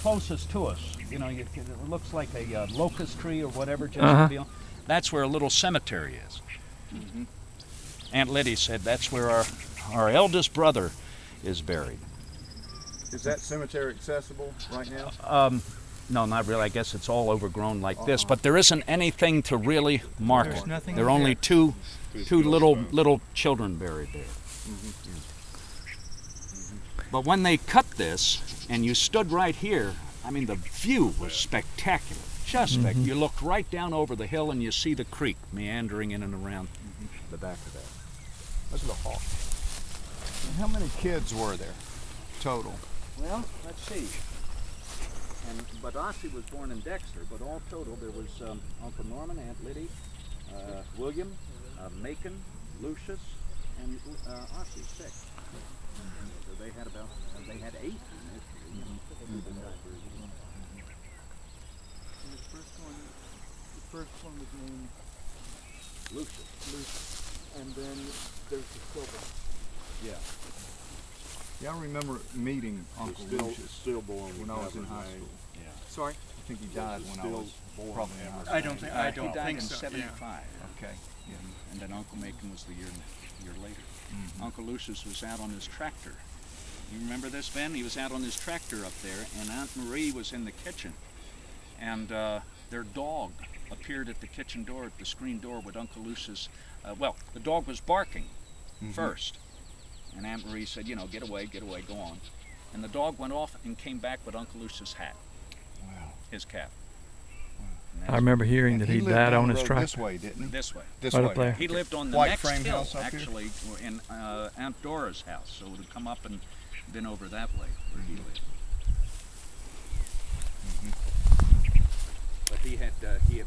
closest to us. You know, it looks like a locust tree or whatever. Just that's where a little cemetery is. Mm-hmm. Aunt Liddy said that's where our eldest brother is buried. Is that cemetery accessible right now? No, not really. I guess it's all overgrown like this, but there isn't anything to really mark it. There are only two little children buried there. Mm-hmm. But when they cut this, and you stood right here, I mean, the view was spectacular. Just spectacular. You looked right down over the hill, and you see the creek meandering in and around the back of that. Look at the hawk. And how many kids were there total? Well, let's see. But Ossie was born in Dexter, but all total there was Uncle Norman, Aunt Liddy, William, Macon, Lucius, and Ossie, 6. So they had they had 8 in this. And the first one was named Lucius. And then there's the silver. Yeah. Yeah, I remember meeting Uncle Lucius still born when I was in high school. Yeah. Sorry? I think he died when I was probably in high school. I don't he died think in so. 75. Okay. Yeah. And then Uncle Macon was the year later. Mm-hmm. Uncle Lucius was out on his tractor. You remember this, Ben? He was out on his tractor up there, and Aunt Marie was in the kitchen. And their dog appeared at the kitchen door, at the screen door with Uncle Lucius. Well, the dog was barking first. And Aunt Marie said, you know, get away, go on. And the dog went off and came back with Uncle Lucius' hat. Wow. His cap. I remember hearing that he died on his tractor. This way, didn't he? This way. This right way. up there. He lived on the White next frame hill, house up actually, in Aunt Dora's house. So it would come up and been over that way where he lived. But he had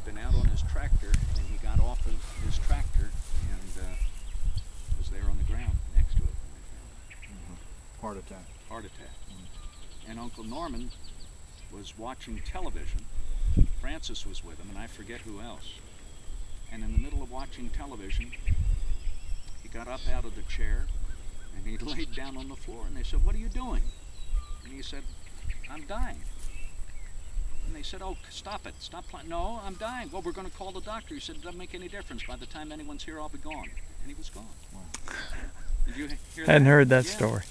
been out on his tractor, and he got off of his tractor and was there on the ground next to it when they found it. Heart attack. Heart attack. And Uncle Norman was watching television. Francis was with him, and I forget who else. And in the middle of watching television, he got up out of the chair, and he laid down on the floor, and they said, "What are you doing?" And he said, "I'm dying." And they said, "Oh, stop it, stop playing." "No, I'm dying." "Well, we're going to call the doctor." He said, "It doesn't make any difference. By the time anyone's here, I'll be gone." And he was gone. Wow. Did you hear that? Hadn't heard that story.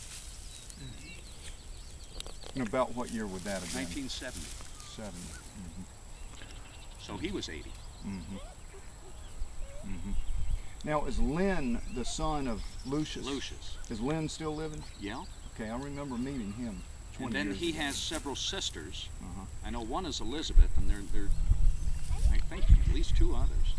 And about what year would that have been? 1970. 70. So he was 80. Now, is Lynn the son of Lucius? Lucius. Is Lynn still living? Yeah. Okay, I remember meeting him 20 And then years he ago. has several sisters. I know one is Elizabeth, and they're I think at least 2 others.